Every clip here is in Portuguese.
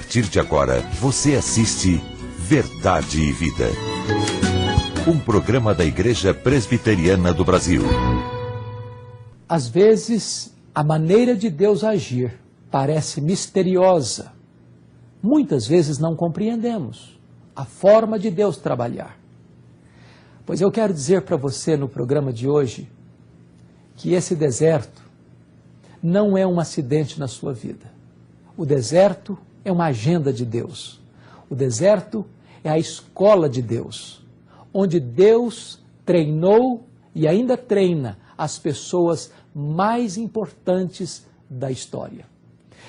partir de agora, você assiste Verdade e Vida. Um programa da Igreja Presbiteriana do Brasil. Às vezes, a maneira de Deus agir parece misteriosa. Muitas vezes não compreendemos a forma de Deus trabalhar. Pois eu quero dizer para você no programa de hoje que esse deserto não é um acidente na sua vida. O deserto é uma agenda de Deus. O deserto é a escola de Deus, onde Deus treinou e ainda treina as pessoas mais importantes da história.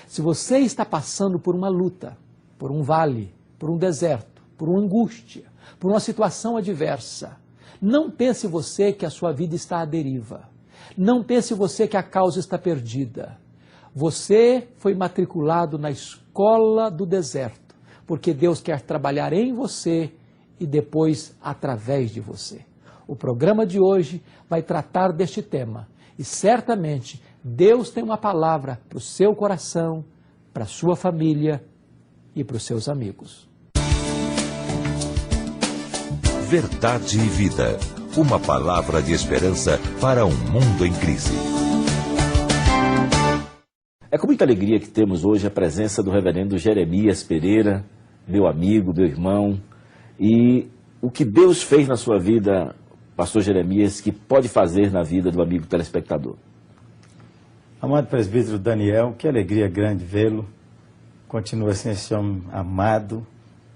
Se você está passando por uma luta, por um vale, por um deserto, por uma angústia, por uma situação adversa, não pense você que a sua vida está à deriva. Não pense você que a causa está perdida. Você foi matriculado na escola do deserto, porque Deus quer trabalhar em você e depois através de você. O programa de hoje vai tratar deste tema e certamente Deus tem uma palavra para o seu coração, para a sua família e para os seus amigos. Verdade e Vida. Uma palavra de esperança para um mundo em crise. É com muita alegria que temos hoje a presença do reverendo Jeremias Pereira, meu amigo, meu irmão. E o que Deus fez na sua vida, pastor Jeremias, que pode fazer na vida do amigo telespectador? Amado presbítero Daniel, que alegria grande vê-lo. Continua sendo esse homem amado,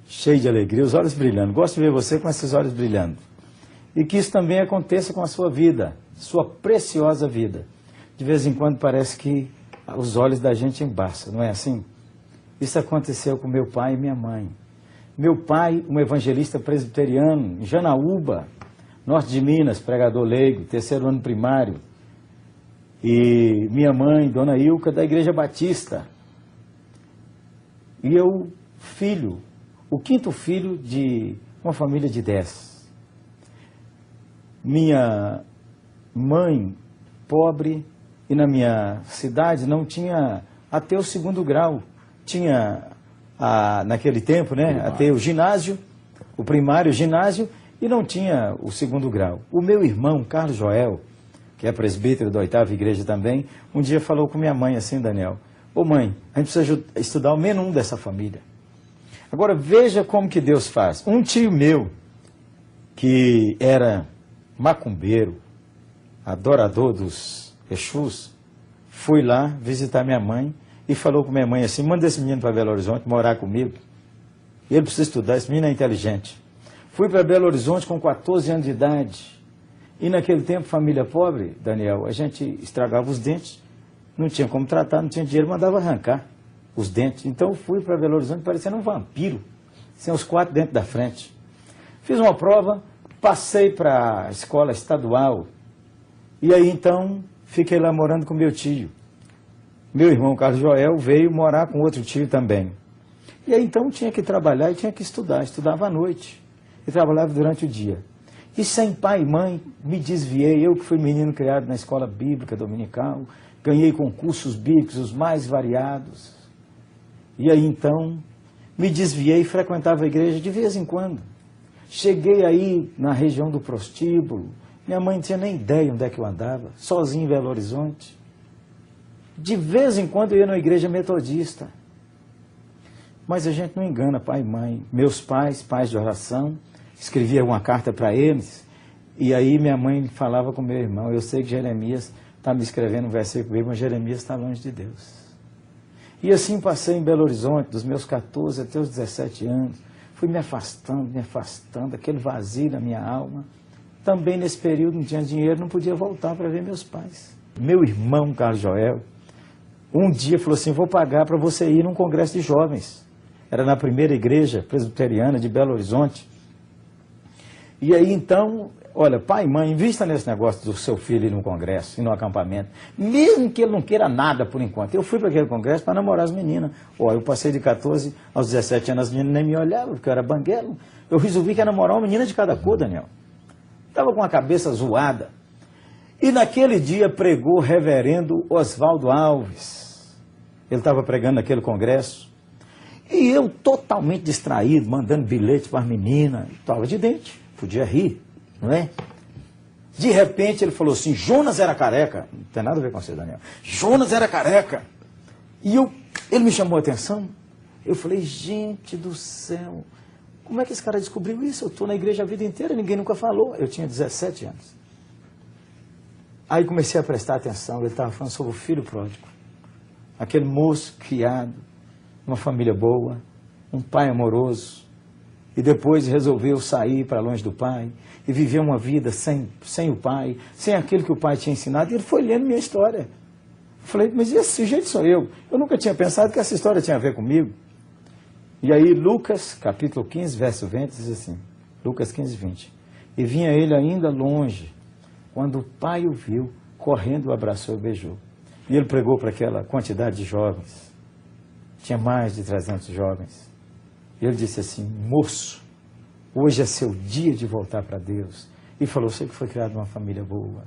cheio de alegria, os olhos brilhando. Gosto de ver você com esses olhos brilhando. E que isso também aconteça com a sua vida, sua preciosa vida. De vez em quando parece que os olhos da gente embaçam, não é assim? Isso aconteceu com meu pai e minha mãe. Meu pai, um evangelista presbiteriano, em Janaúba, norte de Minas, pregador leigo, 3º ano primário. E minha mãe, dona Ilka, da Igreja Batista. E eu, filho, o 5º filho de uma família de 10. Minha mãe, pobre, e na minha cidade não tinha até o 2º grau. Tinha, naquele tempo, né, até o ginásio, o primário, o ginásio, e não tinha o 2º grau. O meu irmão, Carlos Joel, que é presbítero da 8ª igreja também, um dia falou com minha mãe assim, Daniel, ô mãe, a gente precisa estudar o menu dessa família. Agora veja como que Deus faz. Um tio meu, que era macumbeiro, adorador dos Exus, fui lá visitar minha mãe e falou com minha mãe assim, manda esse menino para Belo Horizonte morar comigo. Ele precisa estudar, esse menino é inteligente. Fui para Belo Horizonte com 14 anos de idade. E naquele tempo, família pobre, Daniel, a gente estragava os dentes, não tinha como tratar, não tinha dinheiro, mandava arrancar os dentes. Então eu fui para Belo Horizonte parecendo um vampiro, sem os 4 dentes da frente. Fiz uma prova, passei para a escola estadual, e aí então fiquei lá morando com meu tio. Meu irmão Carlos Joel veio morar com outro tio também. E aí então tinha que trabalhar e tinha que estudar, estudava à noite e trabalhava durante o dia. E sem pai e mãe, me desviei, eu que fui menino criado na escola bíblica dominical, ganhei concursos bíblicos os mais variados. E aí então me desviei e frequentava a igreja de vez em quando. Cheguei aí na região do prostíbulo, minha mãe não tinha nem ideia onde é que eu andava, sozinho em Belo Horizonte. De vez em quando eu ia na igreja metodista. Mas a gente não engana pai e mãe. Meus pais, pais de oração, escrevia uma carta para eles, e aí minha mãe falava com meu irmão, eu sei que Jeremias está me escrevendo um versículo, mas Jeremias está longe de Deus. E assim passei em Belo Horizonte, dos meus 14 até os 17 anos, fui me afastando, aquele vazio na minha alma. Também nesse período não tinha dinheiro, não podia voltar para ver meus pais. Meu irmão, Carlos Joel, um dia falou assim, vou pagar para você ir num congresso de jovens. Era na primeira igreja presbiteriana de Belo Horizonte. E aí então, olha, pai e mãe, invista nesse negócio do seu filho ir num congresso, ir num acampamento. Mesmo que ele não queira nada por enquanto. Eu fui para aquele congresso para namorar as meninas. Eu passei de 14 aos 17 anos, as meninas nem me olhavam, porque eu era banguelo. Eu resolvi que ia namorar uma menina de cada cor, Daniel. Estava com a cabeça zoada. E naquele dia pregou o reverendo Oswaldo Alves. Ele estava pregando naquele congresso. E eu totalmente distraído, mandando bilhete para as meninas, estava de dente, podia rir, não é? De repente ele falou assim, Jonas era careca. Não tem nada a ver com você, Daniel. Jonas era careca. E ele me chamou a atenção. Eu falei, gente do céu, como é que esse cara descobriu isso? Eu estou na igreja a vida inteira, ninguém nunca falou. Eu tinha 17 anos. Aí comecei a prestar atenção, ele estava falando sobre o filho pródigo. Aquele moço criado, uma família boa, um pai amoroso, e depois resolveu sair para longe do pai, e viver uma vida sem o pai, sem aquilo que o pai tinha ensinado, e ele foi lendo minha história. Eu falei, mas esse sujeito sou eu. Eu nunca tinha pensado que essa história tinha a ver comigo. E aí Lucas, capítulo 15, verso 20, diz assim, Lucas 15, 20. E vinha ele ainda longe, quando o pai o viu, correndo o abraçou e beijou. E ele pregou para aquela quantidade de jovens. Tinha mais de 300 jovens. E ele disse assim, moço, hoje é seu dia de voltar para Deus. E falou, você que foi criado numa família boa,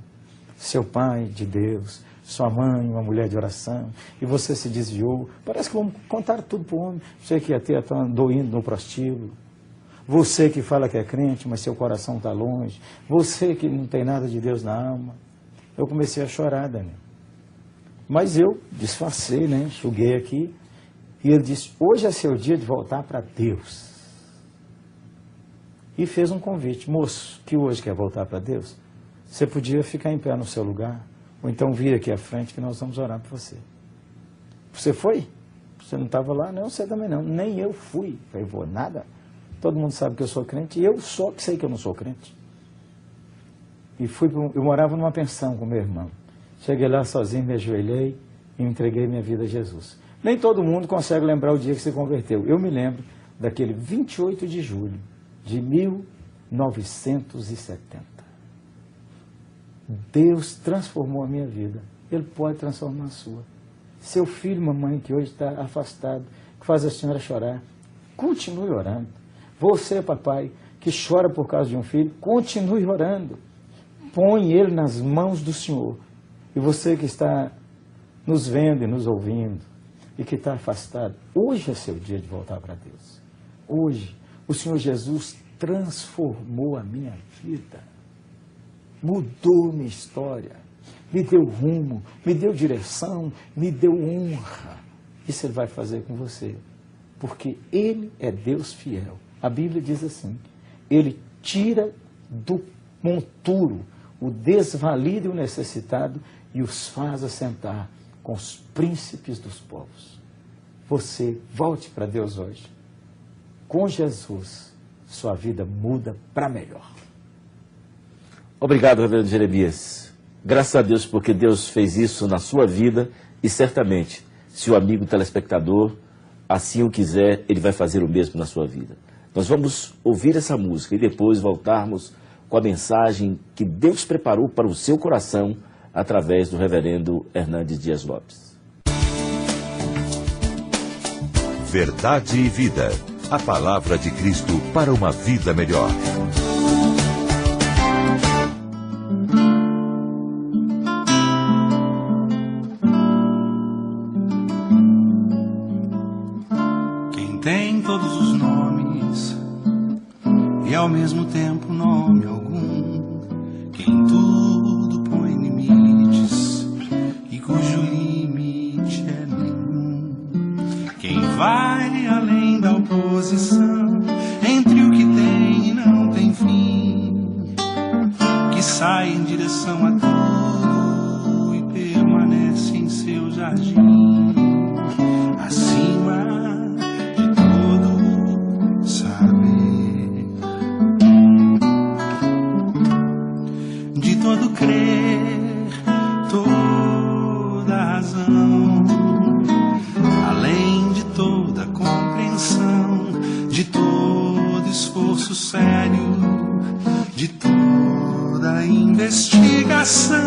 seu pai de Deus, sua mãe, uma mulher de oração, e você se desviou. Parece que vamos contar tudo para o homem. Você que até andou indo no prostíbulo. Você que fala que é crente, mas seu coração está longe. Você que não tem nada de Deus na alma. Eu comecei a chorar, Daniel. Mas eu disfarcei, né? Enxuguei aqui. E ele disse, hoje é seu dia de voltar para Deus. E fez um convite. Moço, que hoje quer voltar para Deus? Você podia ficar em pé no seu lugar, ou então vir aqui à frente que nós vamos orar por você. Você foi? Você não estava lá? Não, você também não. Nem eu fui. Falei, vou nada. Todo mundo sabe que eu sou crente, e eu só sei que eu não sou crente. E eu morava numa pensão com meu irmão. Cheguei lá sozinho, me ajoelhei e entreguei minha vida a Jesus. Nem todo mundo consegue lembrar o dia que se converteu. Eu me lembro daquele 28 de julho de 1970. Deus transformou a minha vida. Ele pode transformar a sua. Seu filho, mamãe, que hoje está afastado, que faz a senhora chorar, continue orando. Você, papai, que chora por causa de um filho, continue orando. Põe ele nas mãos do Senhor. E você que está nos vendo e nos ouvindo, e que está afastado, hoje é seu dia de voltar para Deus. Hoje, o Senhor Jesus transformou a minha vida. Mudou minha história. Me deu rumo, me deu direção, me deu honra. Isso Ele vai fazer com você. Porque Ele é Deus fiel. A Bíblia diz assim, Ele tira do monturo o desvalido e o necessitado e os faz assentar com os príncipes dos povos. Você volte para Deus hoje. Com Jesus, sua vida muda para melhor. Obrigado, reverendo Jeremias. Graças a Deus porque Deus fez isso na sua vida e certamente, se o amigo telespectador assim o quiser, ele vai fazer o mesmo na sua vida. Nós vamos ouvir essa música e depois voltarmos com a mensagem que Deus preparou para o seu coração através do reverendo Hernandes Dias Lopes. Verdade e vida. A palavra de Cristo para uma vida melhor. Quem tem todos os nomes e ao mesmo tempo nome algum, quem tudo põe limites e cujo limite é nenhum, quem vai além da oposição entre o que tem e não tem fim, que sai em direção a tudo e permanece em seu jardim, acima de todo saber, de todo crer, toda razão, além de toda compreensão, de todo esforço sério, de toda investigação.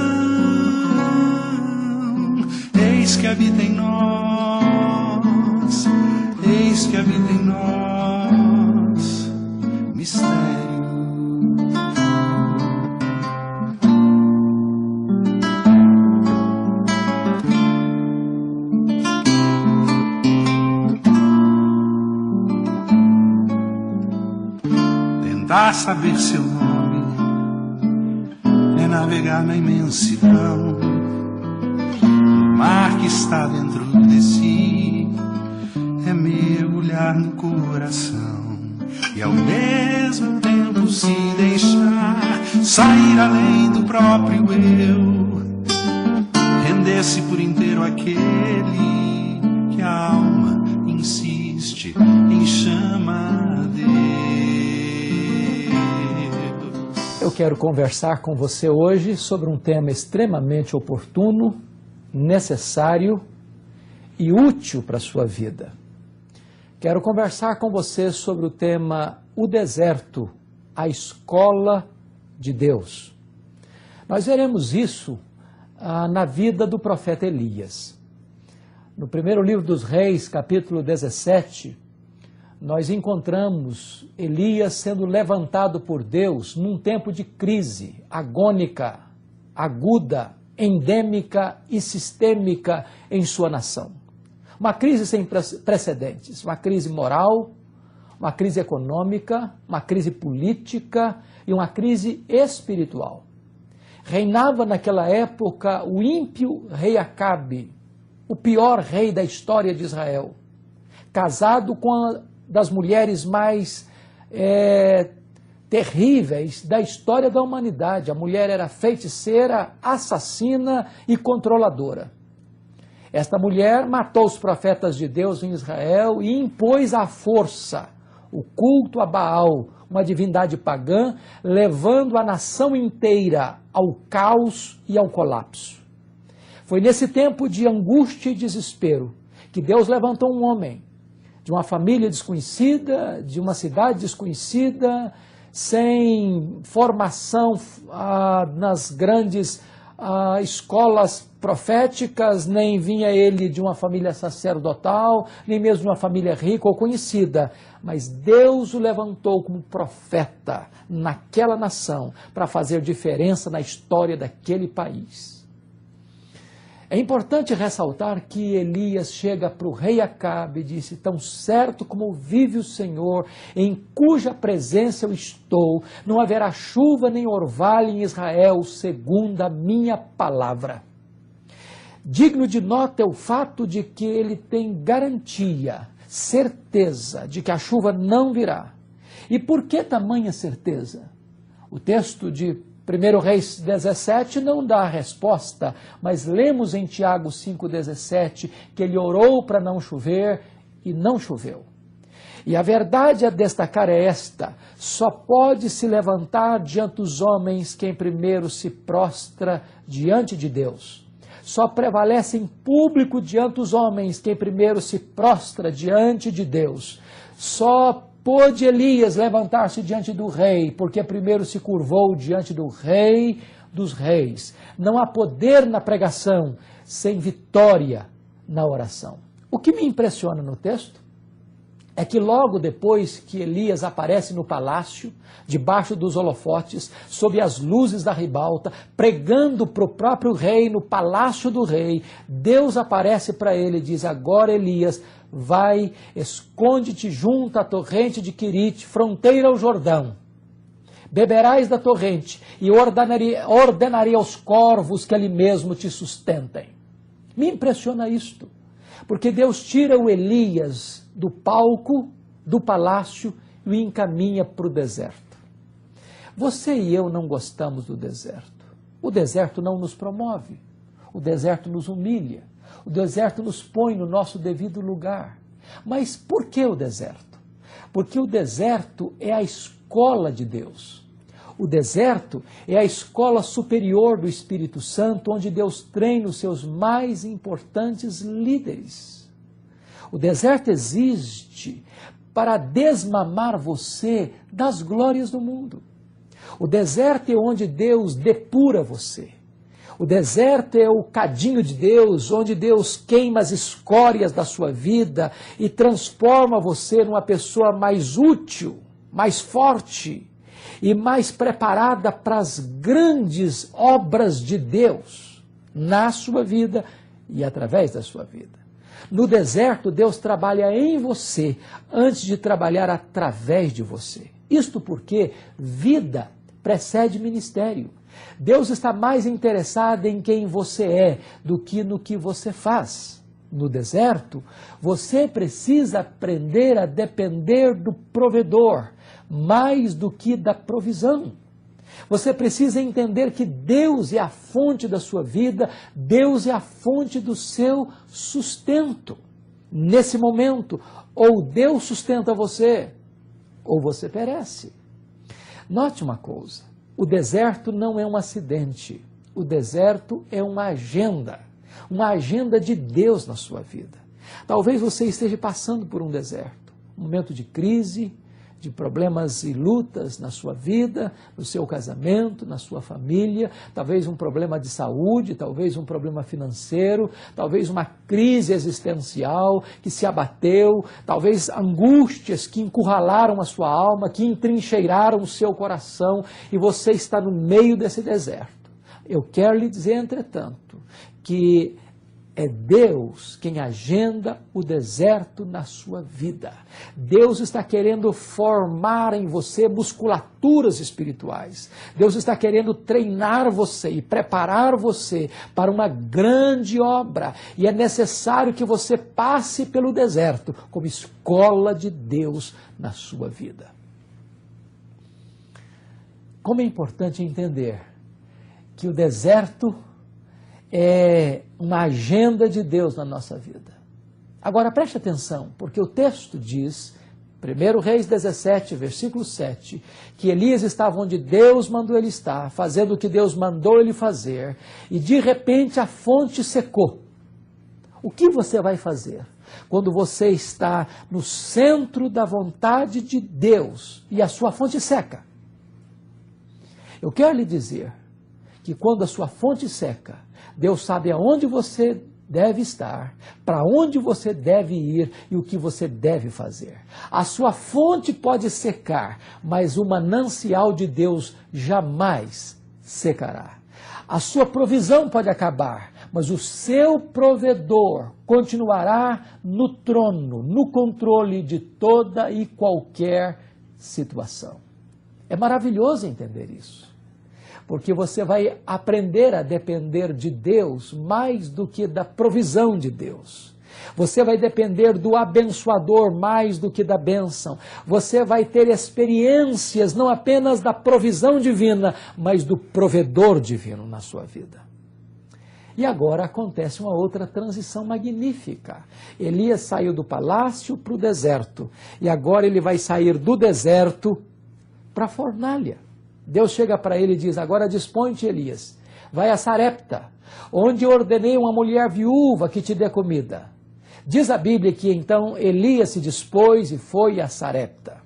Eis que habita em nós, eis que habita em nós, mistério. tentar saber seu nome é navegar na imensidão, no mar que está dentro de si, é mergulhar no coração e ao mesmo tempo se deixar sair além do próprio eu, render-se por inteiro àquele que a alma insiste em chamar Deus. Eu quero conversar com você hoje sobre um tema extremamente oportuno, necessário e útil para a sua vida. Quero conversar com você sobre o tema O Deserto, a Escola de Deus. Nós veremos isso na vida do profeta Elias. No primeiro livro dos Reis, capítulo 17, nós encontramos Elias sendo levantado por Deus num tempo de crise agônica, aguda, endêmica e sistêmica em sua nação. Uma crise sem precedentes, uma crise moral, uma crise econômica, uma crise política e uma crise espiritual. Reinava naquela época o ímpio rei Acabe, o pior rei da história de Israel, casado com uma das mulheres mais terríveis da história da humanidade. A mulher era feiticeira, assassina e controladora. Esta mulher matou os profetas de Deus em Israel e impôs à força o culto a Baal, uma divindade pagã, levando a nação inteira ao caos e ao colapso. Foi nesse tempo de angústia e desespero que Deus levantou um homem de uma família desconhecida, de uma cidade desconhecida, sem formação nas grandes escolas proféticas, nem vinha ele de uma família sacerdotal, nem mesmo de uma família rica ou conhecida, mas Deus o levantou como profeta naquela nação para fazer diferença na história daquele país. É importante ressaltar que Elias chega para o rei Acabe e disse: tão certo como vive o Senhor, em cuja presença eu estou, não haverá chuva nem orvalho em Israel, segundo a minha palavra. Digno de nota é o fato de que ele tem garantia, certeza de que a chuva não virá. E por que tamanha certeza? O texto de 1 Reis 17 não dá a resposta, mas lemos em Tiago 5,17 que ele orou para não chover e não choveu. E a verdade a destacar é esta: só pode se levantar diante dos homens quem primeiro se prostra diante de Deus. Só prevalece em público diante dos homens quem primeiro se prostra diante de Deus. Só pôde Elias levantar-se diante do rei, porque primeiro se curvou diante do rei dos reis. Não há poder na pregação sem vitória na oração. O que me impressiona no texto é que logo depois que Elias aparece no palácio, debaixo dos holofotes, sob as luzes da ribalta, pregando para o próprio rei, no palácio do rei, Deus aparece para ele e diz: agora Elias, vai, esconde-te junto à torrente de Querite, fronteira ao Jordão. Beberás da torrente e ordenarei aos corvos que ali mesmo te sustentem. Me impressiona isto, porque Deus tira o Elias do palco, do palácio e o encaminha para o deserto. Você e eu não gostamos do deserto. O deserto não nos promove. O deserto nos humilha. O deserto nos põe no nosso devido lugar. Mas por que o deserto? Porque o deserto é a escola de Deus. O deserto é a escola superior do Espírito Santo, onde Deus treina os seus mais importantes líderes. O deserto existe para desmamar você das glórias do mundo. O deserto é onde Deus depura você. O deserto é o cadinho de Deus, onde Deus queima as escórias da sua vida e transforma você numa pessoa mais útil, mais forte e mais preparada para as grandes obras de Deus na sua vida e através da sua vida. No deserto, Deus trabalha em você antes de trabalhar através de você. Isto porque vida precede ministério. Deus está mais interessado em quem você é do que no que você faz. No deserto, você precisa aprender a depender do provedor, mais do que da provisão. Você precisa entender que Deus é a fonte da sua vida, Deus é a fonte do seu sustento. Nesse momento, ou Deus sustenta você, ou você perece. Note uma coisa, o deserto não é um acidente, o deserto é uma agenda de Deus na sua vida. Talvez você esteja passando por um deserto, um momento de crise, de problemas e lutas na sua vida, no seu casamento, na sua família, talvez um problema de saúde, talvez um problema financeiro, talvez uma crise existencial que se abateu, talvez angústias que encurralaram a sua alma, que entrincheiraram o seu coração, e você está no meio desse deserto. Eu quero lhe dizer, entretanto, que é Deus quem agenda o deserto na sua vida. Deus está querendo formar em você musculaturas espirituais. Deus está querendo treinar você e preparar você para uma grande obra. E é necessário que você passe pelo deserto como escola de Deus na sua vida. Como é importante entender que o deserto é uma agenda de Deus na nossa vida. Agora preste atenção, porque o texto diz, 1 Reis 17, versículo 7, que Elias estava onde Deus mandou ele estar, fazendo o que Deus mandou ele fazer, e de repente a fonte secou. O que você vai fazer quando você está no centro da vontade de Deus e a sua fonte seca? Eu quero lhe dizer que quando a sua fonte seca, Deus sabe aonde você deve estar, para onde você deve ir e o que você deve fazer. A sua fonte pode secar, mas o manancial de Deus jamais secará. A sua provisão pode acabar, mas o seu provedor continuará no trono, no controle de toda e qualquer situação. É maravilhoso entender isso. Porque você vai aprender a depender de Deus mais do que da provisão de Deus. Você vai depender do abençoador mais do que da bênção. Você vai ter experiências não apenas da provisão divina, mas do provedor divino na sua vida. E agora acontece uma outra transição magnífica. Elias saiu do palácio para o deserto. E agora ele vai sair do deserto para a fornalha. Deus chega para ele e diz, agora dispõe-te, Elias, vai a Sarepta, onde ordenei uma mulher viúva que te dê comida. Diz a Bíblia que então Elias se dispôs e foi a Sarepta.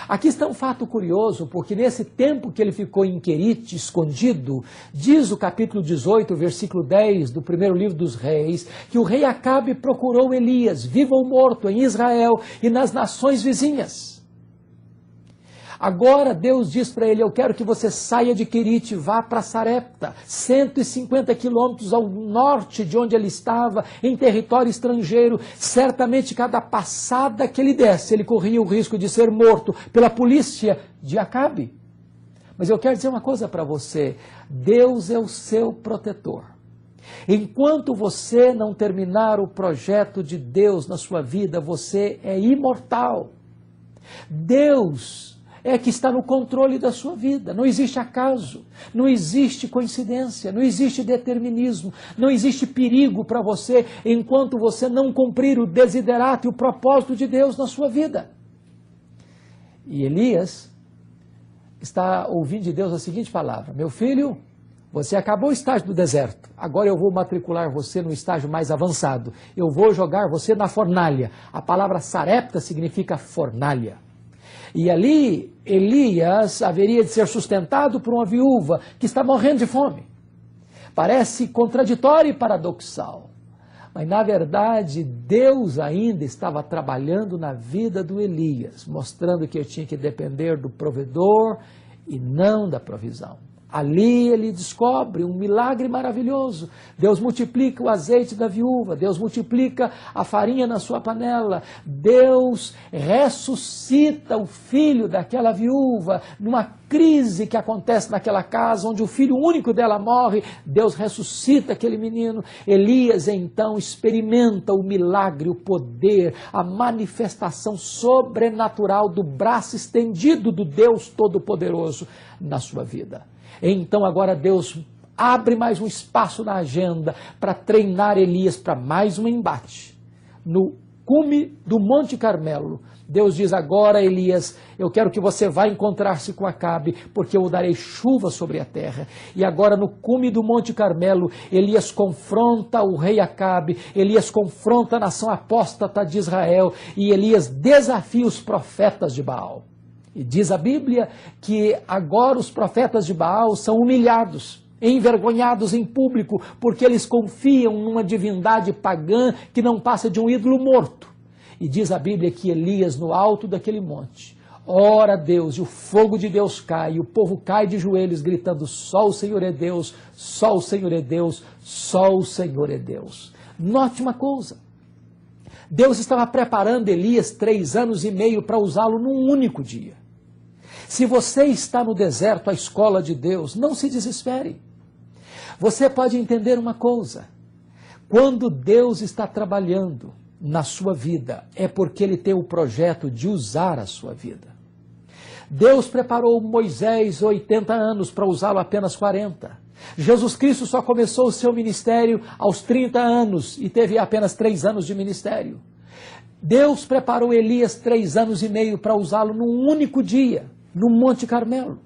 Aqui está um fato curioso, porque nesse tempo que ele ficou em Querite, escondido, diz o capítulo 18, versículo 10 do primeiro livro dos reis, que o rei Acabe procurou Elias, vivo ou morto, em Israel e nas nações vizinhas. Agora Deus diz para ele, eu quero que você saia de Querite e vá para Sarepta, 150 quilômetros ao norte de onde ele estava, em território estrangeiro. Certamente cada passada que ele desse, ele corria o risco de ser morto pela polícia de Acabe. Mas eu quero dizer uma coisa para você, Deus é o seu protetor. Enquanto você não terminar o projeto de Deus na sua vida, você é imortal. Deus é que está no controle da sua vida. Não existe acaso, não existe coincidência, não existe determinismo, não existe perigo para você enquanto você não cumprir o desiderato e o propósito de Deus na sua vida. E Elias está ouvindo de Deus a seguinte palavra, meu filho, você acabou o estágio do deserto, agora eu vou matricular você no estágio mais avançado, eu vou jogar você na fornalha. A palavra Sarepta significa fornalha. E ali Elias haveria de ser sustentado por uma viúva que está morrendo de fome. Parece contraditório e paradoxal. Mas na verdade Deus ainda estava trabalhando na vida do Elias, mostrando que ele tinha que depender do provedor e não da provisão. Ali ele descobre um milagre maravilhoso. Deus multiplica o azeite da viúva, Deus multiplica a farinha na sua panela, Deus ressuscita o filho daquela viúva numa crise que acontece naquela casa, onde o filho único dela morre, Deus ressuscita aquele menino. Elias então experimenta o milagre, o poder, a manifestação sobrenatural do braço estendido do Deus Todo-Poderoso na sua vida. Então agora Deus abre mais um espaço na agenda para treinar Elias para mais um embate. No cume do Monte Carmelo, Deus diz: agora, Elias, eu quero que você vá encontrar-se com Acabe, porque eu darei chuva sobre a terra. E agora no cume do Monte Carmelo, Elias confronta o rei Acabe, Elias confronta a nação apóstata de Israel, e Elias desafia os profetas de Baal. E diz a Bíblia que agora os profetas de Baal são humilhados, envergonhados em público, porque eles confiam numa divindade pagã que não passa de um ídolo morto. E diz a Bíblia que Elias, no alto daquele monte, ora a Deus, e o fogo de Deus cai, e o povo cai de joelhos, gritando: só o Senhor é Deus, só o Senhor é Deus, só o Senhor é Deus. Note uma coisa: Deus estava preparando Elias 3 anos e meio para usá-lo num único dia. Se você está no deserto, a escola de Deus, não se desespere. Você pode entender uma coisa: quando Deus está trabalhando na sua vida, é porque Ele tem o projeto de usar a sua vida. Deus preparou Moisés 80 anos para usá-lo apenas 40. Jesus Cristo só começou o seu ministério aos 30 anos e teve apenas 3 anos de ministério. Deus preparou Elias 3 anos e meio para usá-lo num único dia, no Monte Carmelo.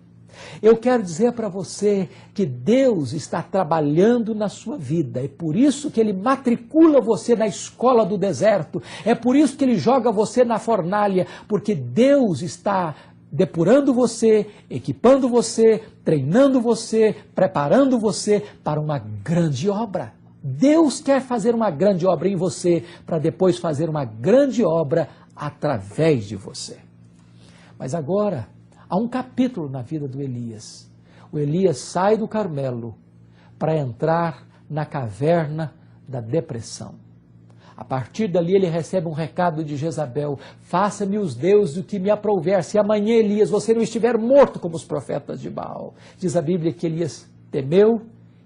Eu quero dizer para você que Deus está trabalhando na sua vida. É por isso que Ele matricula você na escola do deserto. É por isso que Ele joga você na fornalha. Porque Deus está depurando você, equipando você, treinando você, preparando você para uma grande obra. Deus quer fazer uma grande obra em você, para depois fazer uma grande obra através de você. Mas agora, há um capítulo na vida do Elias. O Elias sai do Carmelo para entrar na caverna da depressão. A partir dali ele recebe um recado de Jezabel: faça-me os deuses o que me aprouver, se amanhã, Elias, você não estiver morto como os profetas de Baal. Diz a Bíblia que Elias temeu,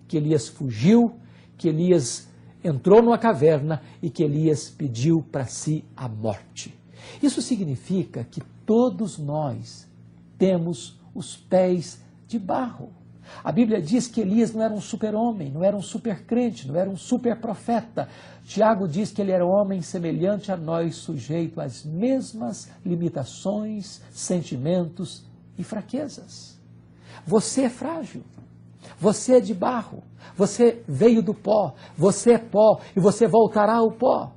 que Elias fugiu, que Elias entrou numa caverna e que Elias pediu para si a morte. Isso significa que todos nós temos os pés de barro. A Bíblia diz que Elias não era um super-homem, não era um super-crente, não era um super-profeta. Tiago diz que ele era um homem semelhante a nós, sujeito às mesmas limitações, sentimentos e fraquezas. Você é frágil, você é de barro, você veio do pó, você é pó e você voltará ao pó.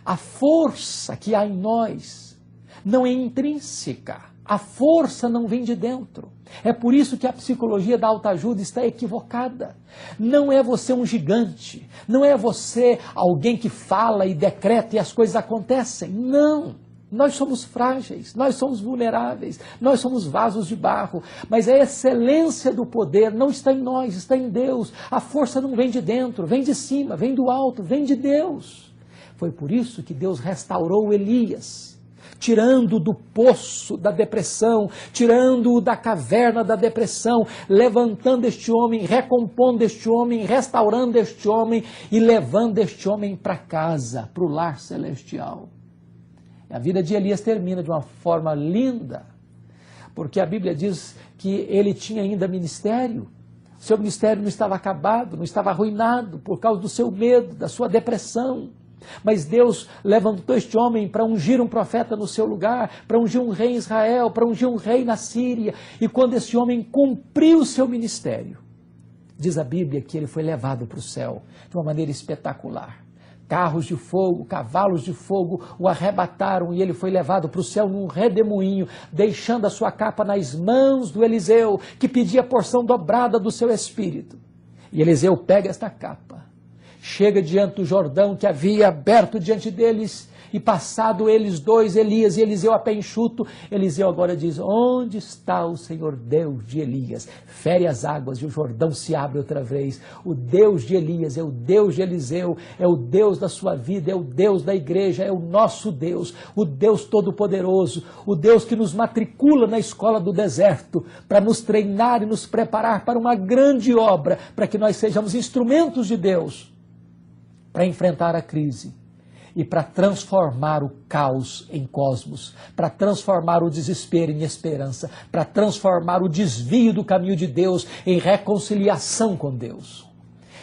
A força que há em nós não é intrínseca. A força não vem de dentro. É por isso que a psicologia da autoajuda está equivocada. Não é você um gigante. Não é você alguém que fala e decreta e as coisas acontecem. Não. Nós somos frágeis, nós somos vulneráveis, nós somos vasos de barro. Mas a excelência do poder não está em nós, está em Deus. A força não vem de dentro, vem de cima, vem do alto, vem de Deus. Foi por isso que Deus restaurou Elias, tirando do poço da depressão, tirando-o da caverna da depressão, levantando este homem, recompondo este homem, restaurando este homem e levando este homem para casa, para o lar celestial. A vida de Elias termina de uma forma linda, porque a Bíblia diz que ele tinha ainda ministério. Seu ministério não estava acabado, não estava arruinado por causa do seu medo, da sua depressão. Mas Deus levantou este homem para ungir um profeta no seu lugar, para ungir um rei em Israel, para ungir um rei na Síria. E quando esse homem cumpriu o seu ministério, diz a Bíblia que ele foi levado para o céu de uma maneira espetacular. Carros de fogo, cavalos de fogo o arrebataram e ele foi levado para o céu num redemoinho, deixando a sua capa nas mãos do Eliseu, que pedia a porção dobrada do seu espírito. E Eliseu pega esta capa, chega diante do Jordão que havia aberto diante deles E passado eles dois, Elias e Eliseu a pé enxuto, Eliseu agora diz, onde está o Senhor Deus de Elias? Fere as águas e o Jordão se abre outra vez. O Deus de Elias é o Deus de Eliseu, é o Deus da sua vida, é o Deus da igreja, é o nosso Deus, o Deus Todo-Poderoso, o Deus que nos matricula na escola do deserto, para nos treinar e nos preparar para uma grande obra, para que nós sejamos instrumentos de Deus, para enfrentar a crise e para transformar o caos em cosmos, para transformar o desespero em esperança, para transformar o desvio do caminho de Deus em reconciliação com Deus.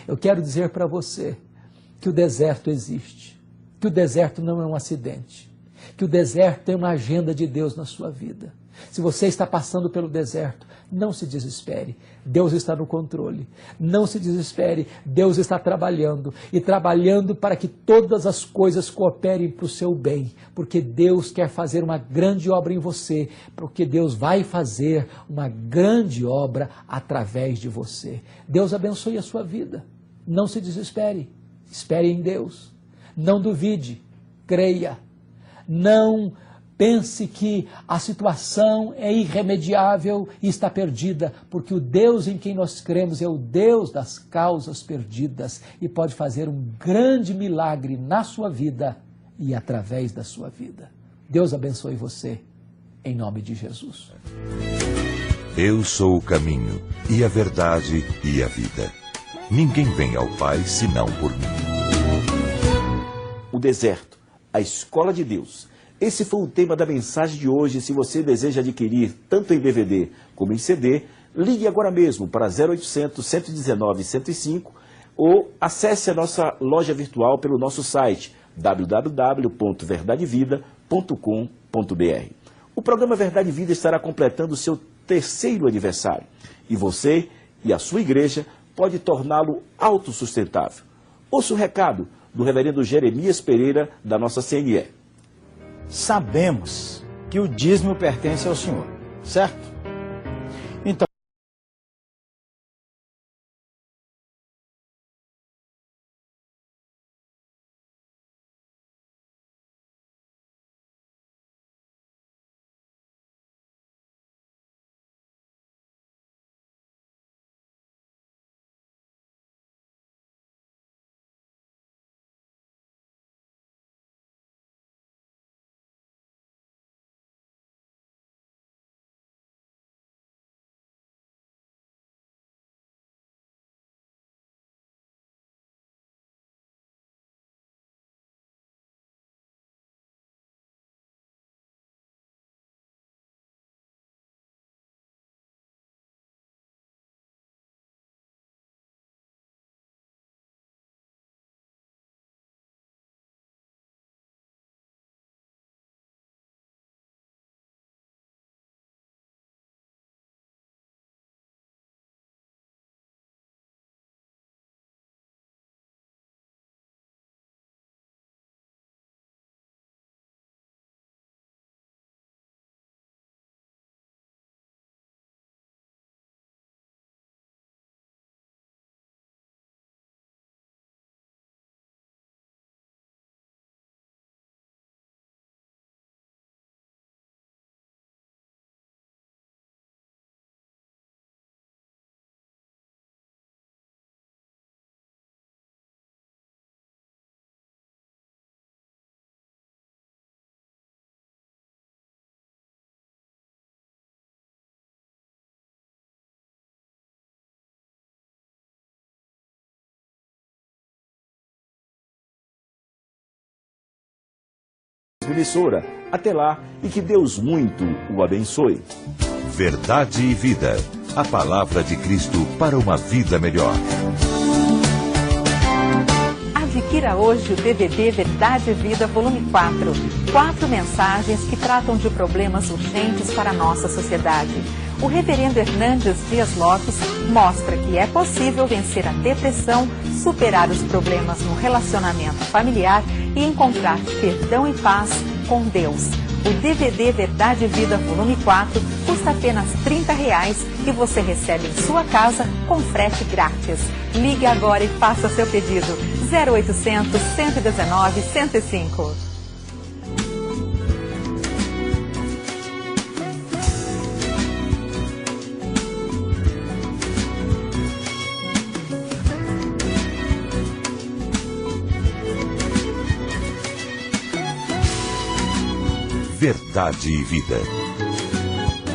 Eu quero dizer para você que o deserto existe, que o deserto não é um acidente, que o deserto tem uma agenda de Deus na sua vida. Se você está passando pelo deserto, não se desespere, Deus está no controle. Não se desespere, Deus está trabalhando, e trabalhando para que todas as coisas cooperem para o seu bem, porque Deus quer fazer uma grande obra em você, porque Deus vai fazer uma grande obra através de você. Deus abençoe a sua vida, não se desespere, espere em Deus, não duvide, creia, não pense que a situação é irremediável e está perdida, porque o Deus em quem nós cremos é o Deus das causas perdidas e pode fazer um grande milagre na sua vida e através da sua vida. Deus abençoe você, em nome de Jesus. Eu sou o caminho, e a verdade, e a vida. Ninguém vem ao Pai senão por mim. O deserto, a escola de Deus. Esse foi o tema da mensagem de hoje. Se você deseja adquirir tanto em DVD como em CD, ligue agora mesmo para 0800 119 105 ou acesse a nossa loja virtual pelo nosso site www.verdadevida.com.br. O programa Verdade e Vida estará completando o seu 3º aniversário e você e a sua igreja pode torná-lo autossustentável. Ouça o recado do reverendo Jeremias Pereira, da nossa CNE. Sabemos que o dízimo pertence ao Senhor, certo? Então, emissora. Até lá e que Deus muito o abençoe. Verdade e Vida. A palavra de Cristo para uma vida melhor. Adquira hoje o DVD Verdade e Vida, volume 4. 4 mensagens que tratam de problemas urgentes para a nossa sociedade. O reverendo Hernandes Dias Lopes mostra que é possível vencer a depressão, superar os problemas no relacionamento familiar e encontrar perdão e paz com Deus. O DVD Verdade e Vida, volume 4, custa apenas R$30 e você recebe em sua casa com frete grátis. Ligue agora e faça seu pedido. 0800 119 105. Verdade e Vida.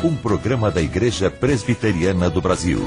Um programa da Igreja Presbiteriana do Brasil.